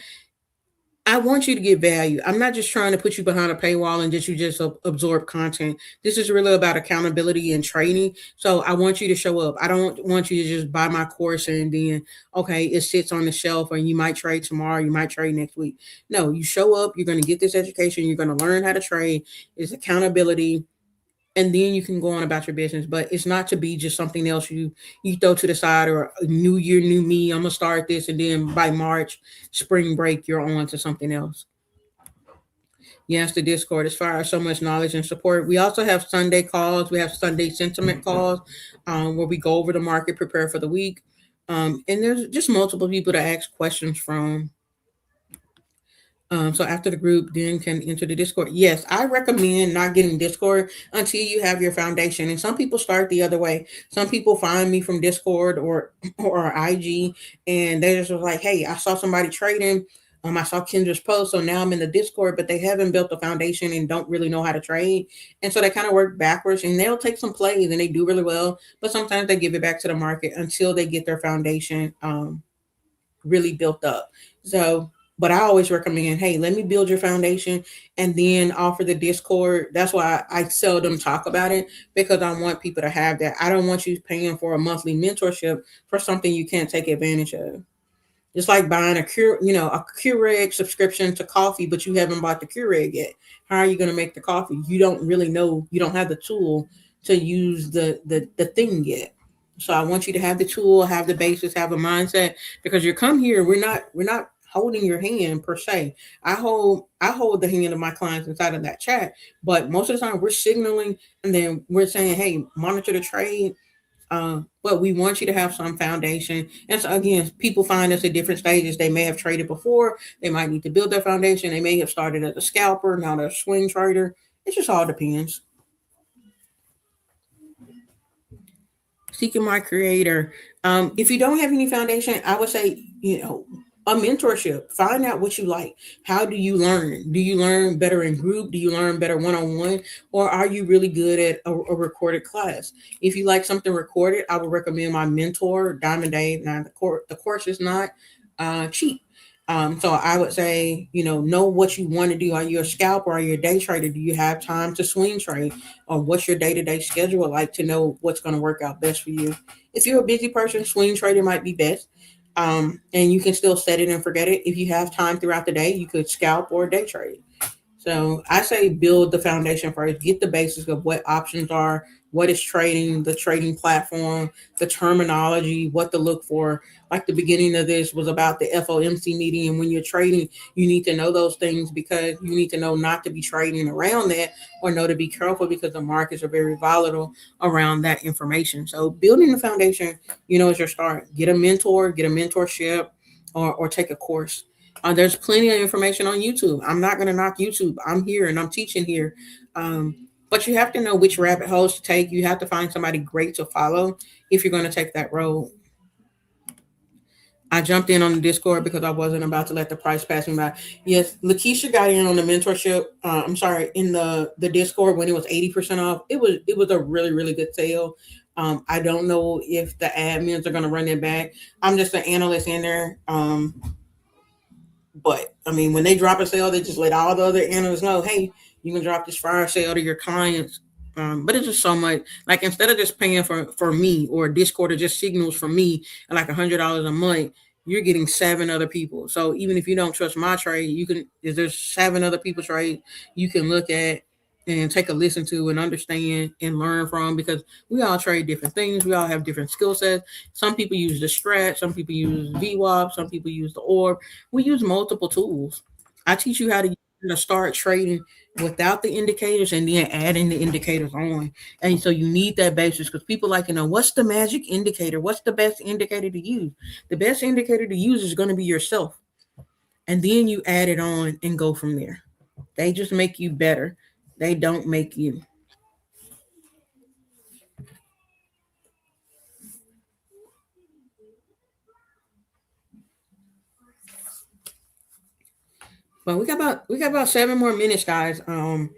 I want you to get value. I'm not just trying to put you behind a paywall and just absorb content. This is really about accountability and training. So I want you to show up. I don't want you to just buy my course and then, okay, it sits on the shelf, and you might trade tomorrow, you might trade next week. No, you show up, you're going to get this education, you're going to learn how to trade. It's accountability, and then you can go on about your business. But it's not to be just something else you throw to the side, or a new year, new me. I'm gonna start this, and then by March, spring break, you're on to something else. Yes, the Discord is fire. So much knowledge and support. We also have Sunday calls. We have Sunday sentiment calls, where we go over the market, prepare for the week. And there's just multiple people to ask questions from. So after the group, then can enter the Discord. Yes, I recommend not getting Discord until you have your foundation. And some people start the other way. Some people find me from Discord or IG, and they just was like, "Hey, I saw somebody trading. I saw Kendra's post, so now I'm in the Discord, but they haven't built a foundation and don't really know how to trade. And so they kind of work backwards, and they'll take some plays and they do really well, but sometimes they give it back to the market until they get their foundation really built up. So, but I always recommend, hey, let me build your foundation and then offer the Discord. That's why I seldom talk about it, because I want people to have that. I don't want you paying for a monthly mentorship for something you can't take advantage of. It's like buying a Keurig subscription to coffee, but you haven't bought the Keurig yet. How are you going to make the coffee? You don't really know. You don't have the tool to use the thing yet. So I want you to have the tool, have the basis, have a mindset, because you come here. We're not holding your hand per se. I hold the hand of my clients inside of that chat, but most of the time we're signaling, and then we're saying, hey, monitor the trade, but we want you to have some foundation. And so again, people find us at different stages. They may have traded before. They might need to build their foundation. They may have started as a scalper, now they're a swing trader. It just all depends. seeking my creator. If you don't have any foundation, I would say, a mentorship. Find out what you like. How do you learn? Do you learn better in group? Do you learn better one-on-one? Or are you really good at a recorded class? If you like something recorded, I would recommend my mentor, Diamond Dave. Now, the course is not cheap. So I would say, know what you want to do. Are you a scalper? Are you a day trader? Do you have time to swing trade? Or what's your day-to-day schedule like to know what's going to work out best for you? If you're a busy person, swing trading might be best. And you can still set it and forget it. If you have time throughout the day, you could scalp or day trade. So I say build the foundation first, get the basics of what options are, what is trading, the trading platform, the terminology, what to look for. Like the beginning of this was about the FOMC meeting. And when you're trading, you need to know those things because you need to know not to be trading around that or know to be careful because the markets are very volatile around that information. So building the foundation, is your start. Get a mentor, get a mentorship, or take a course. There's plenty of information on YouTube. I'm not going to knock YouTube. I'm here and I'm teaching here. But you have to know which rabbit holes to take. You have to find somebody great to follow if you're going to take that road. I jumped in on the Discord because I wasn't about to let the price pass me by. Yes, Lakeisha got in on the mentorship. I'm sorry, in the Discord when it was 80% off. It was a really really good sale. I don't know if the admins are going to run it back. I'm just an analyst in there. But I mean, when they drop a sale, they just let all the other analysts know, hey, you can drop this fire sale to your clients. But it's just so much. Like instead of just paying for me or Discord or just signals for me and like $100 a month, you're getting 7 other people. So even if you don't trust my trade, you can. If there's 7 other people trade, you can look at and take a listen to and understand and learn from because we all trade different things. We all have different skill sets. Some people use the strat, some people use VWAP, some people use the orb. We use multiple tools. I teach you how to start trading without the indicators and then adding the indicators on. And so you need that basis because people like to know what's the magic indicator? What's the best indicator to use? The best indicator to use is going to be yourself. And then you add it on and go from there. They just make you better. They don't make you. But we got about 7 more minutes, guys. I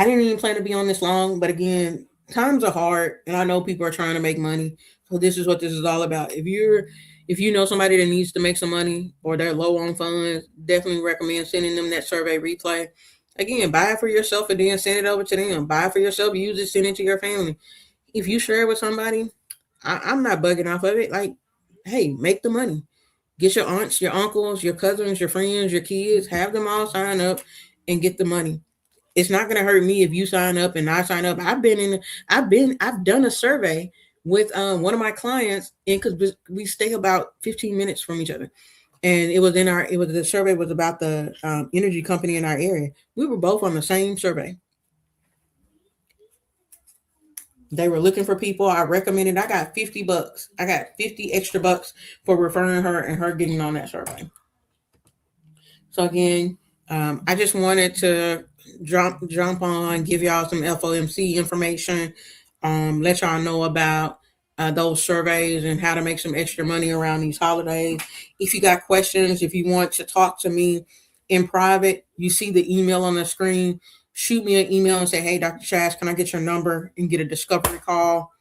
didn't even plan to be on this long, but again, times are hard, and I know people are trying to make money. So this is what this is all about. If you know somebody that needs to make some money or they're low on funds, definitely recommend sending them that survey replay. Again, buy it for yourself and then send it over to them. Buy it for yourself, use it, send it to your family. If you share it with somebody, I'm not bugging off of it. Like, hey, make the money. Get your aunts, your uncles, your cousins, your friends, your kids, have them all sign up and get the money. It's not going to hurt me if you sign up and I sign up. I've done a survey with one of my clients, and because we stay about 15 minutes from each other, and the survey was about the energy company in our area. We were both on the same survey. They were looking for people. I recommended. I got $50. I got 50 extra bucks for referring her and her getting on that survey. So again, I just wanted to jump on, give y'all some FOMC information, let y'all know about those surveys and how to make some extra money around these holidays. If you got questions, if you want to talk to me in private, you see the email on the screen. Shoot me an email and say, "Hey, Dr. Chaz, can I get your number and get a discovery call?"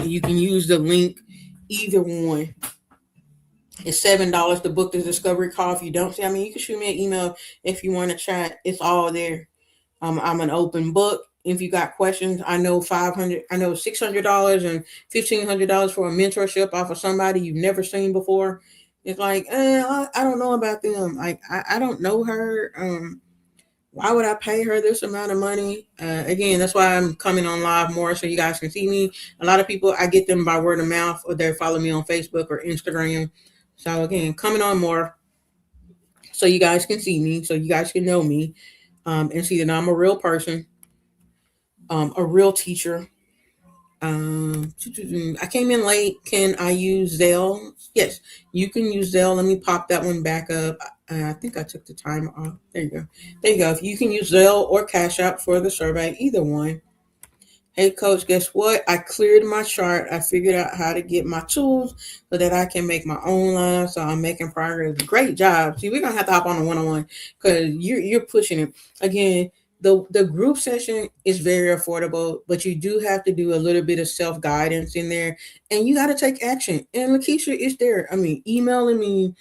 You can use the link, either one. It's $7 to book the discovery call. If you don't see, I mean, you can shoot me an email if you want to chat. It's all there. I'm an open book. If you got questions, I know $600 and $1,500 for a mentorship off of somebody you've never seen before. It's like, I don't know about them. Like, I don't know her. Why would I pay her this amount of money? Again, that's why I'm coming on live more so you guys can see me. A lot of people, I get them by word of mouth or they follow me on Facebook or Instagram. So again, coming on more so you guys can see me, so you guys can know me, and see that I'm a real person, a real teacher. I came in late. Can I use Zelle? Yes, you can use Zelle. Let me pop that one back up. I think I took the time off. There you go. There you go. If you can use Zelle or Cash App for the survey, either one. Hey, coach, guess what? I cleared my chart. I figured out how to get my tools so that I can make my own line. So I'm making progress. Great job. See, we're going to have to hop on a one on one because you're pushing it. Again, the group session is very affordable, but you do have to do a little bit of self guidance in there and you got to take action. And Lakeisha is there. I mean, emailing me,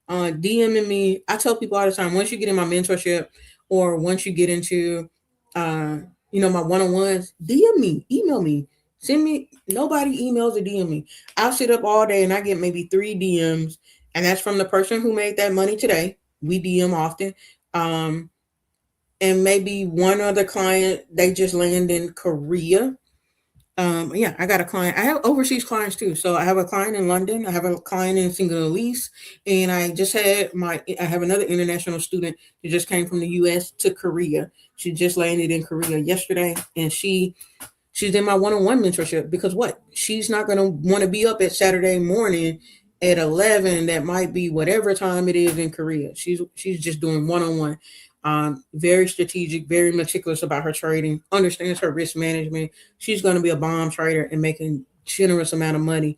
DMing me. I tell people all the time, once you get in my mentorship or once you get into, uh, my one on ones, DM me, email me, send me. Nobody emails or DM me. I'll sit up all day and I get maybe 3 DMs, and that's from the person who made that money today. We DM often. Um, and maybe one other client, they just land in Korea. Yeah, I got a client. I have overseas clients too. So I have a client in London. I have a client in Singapore, and I have another international student who just came from the U.S. to Korea. She just landed in Korea yesterday, and she's in my one-on-one mentorship because what? She's not going to want to be up at Saturday morning at 11. That might be whatever time it is in Korea. She's just doing one-on-one. Very strategic, very meticulous about her trading, understands her risk management. She's going to be a bomb trader and making generous amount of money,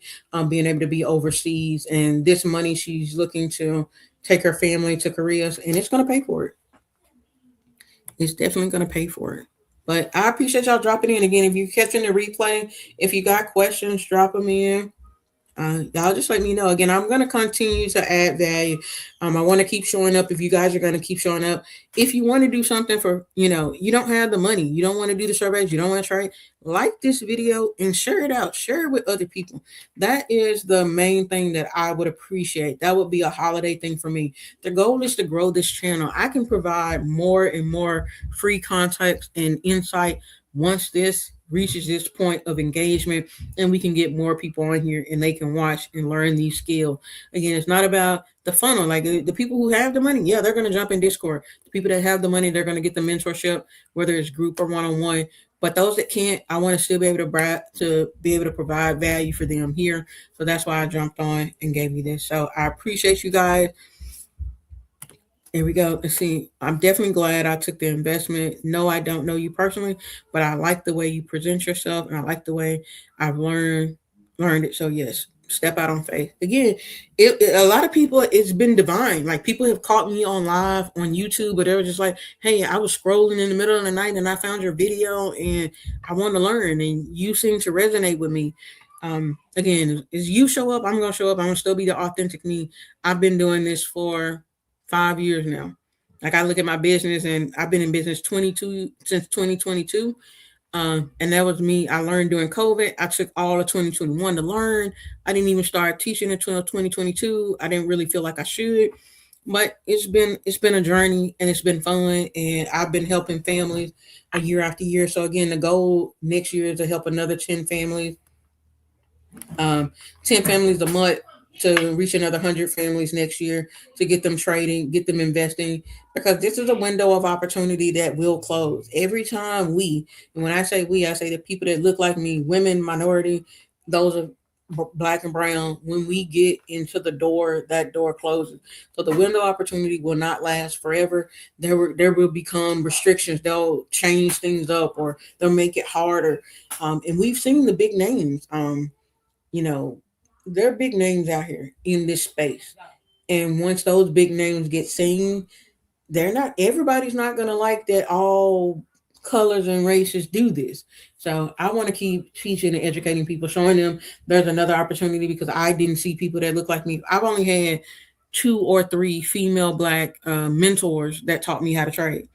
being able to be overseas. And this money she's looking to take her family to Korea, and it's going to pay for it. It's definitely going to pay for it. But I appreciate y'all dropping in again. If you're catching the replay, if you got questions, drop them in. Y'all just let me know. Again, I'm going to continue to add value. I want to keep showing up. If you guys are going to keep showing up, if you want to do something for, you don't have the money, you don't want to do the surveys, you don't want to try it, like this video and share it out, share it with other people. That is the main thing that I would appreciate. That would be a holiday thing for me. The goal is to grow this channel. I can provide more and more free context and insight once this reaches this point of engagement and we can get more people on here and they can watch and learn these skills. Again, it's not about the funnel. Like the people who have the money, yeah, they're going to jump in Discord. The people that have the money, they're going to get the mentorship, whether it's group or one-on-one. But those that can't, I want to still be able to provide value for them here. So that's why I jumped on and gave you this. So I appreciate you guys. There we go. Let's see. I'm definitely glad I took the investment. No, I don't know you personally, but I like the way you present yourself, and I like the way I've learned it. So yes, step out on faith. Again, a lot of people, it's been divine. Like people have caught me on live on YouTube, but they were just like, "Hey, I was scrolling in the middle of the night and I found your video, and I want to learn, and you seem to resonate with me." Again, as you show up, I'm gonna show up. I'm gonna still be the authentic me. I've been doing this for 5 years now. Like I look at my business, and I've been in business 22 since 2022. And that was me. I learned during COVID. I took all of 2021 to learn. I didn't even start teaching until 2022. I didn't really feel like I should, but it's been a journey and it's been fun. And I've been helping families a year after year. So again, the goal next year is to help another 10 families, um, 10 families a month, to reach another 100 families next year, to get them trading, get them investing, because this is a window of opportunity that will close. Every time and when I say we, I say the people that look like me, women, minority, those are black and brown, when we get into the door, that door closes. So the window of opportunity will not last forever. There will become restrictions. They'll change things up or they'll make it harder. And we've seen the big names. You know, there are big names out here in this space. And once those big names get seen, everybody's not gonna like that all colors and races do this. So I want to keep teaching and educating people, showing them there's another opportunity, because I didn't see people that look like me. I've only had 2 or 3 female black mentors that taught me how to trade,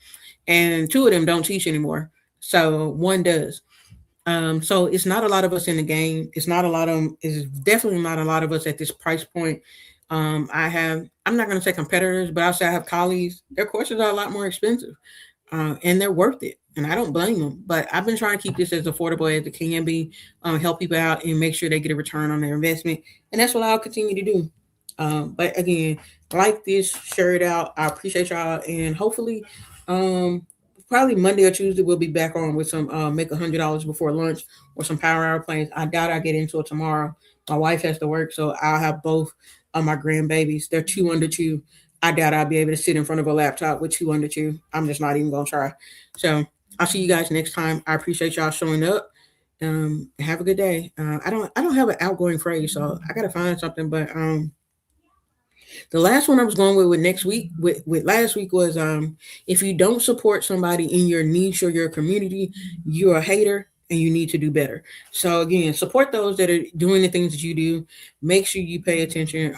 and 2 of them don't teach anymore. So one does. So it's not a lot of us in the game. It's definitely not a lot of us at this price point. I'm not going to say competitors, but I'll say I have colleagues. Their courses are a lot more expensive, and they're worth it. And I don't blame them. But I've been trying to keep this as affordable as it can be, help people out and make sure they get a return on their investment. And that's what I'll continue to do. But again, like this, share it out. I appreciate y'all. And hopefully, um, probably Monday or Tuesday, we'll be back on with some make $100 before lunch or some power hour plays. I doubt I get into it tomorrow. My wife has to work, so I'll have both of my grandbabies. They're 2 under 2. I doubt I'll be able to sit in front of a laptop with 2 under 2. I'm just not even gonna try. So I'll see you guys next time. I appreciate y'all showing up. Have a good day. I don't have an outgoing phrase, so I gotta find something. But the last one I was going with next week with last week was if you don't support somebody in your niche or your community, you're a hater and you need to do better. So again, support those that are doing the things that you do. Make sure you pay attention.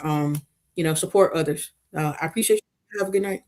Support others. I appreciate you. Have a good night.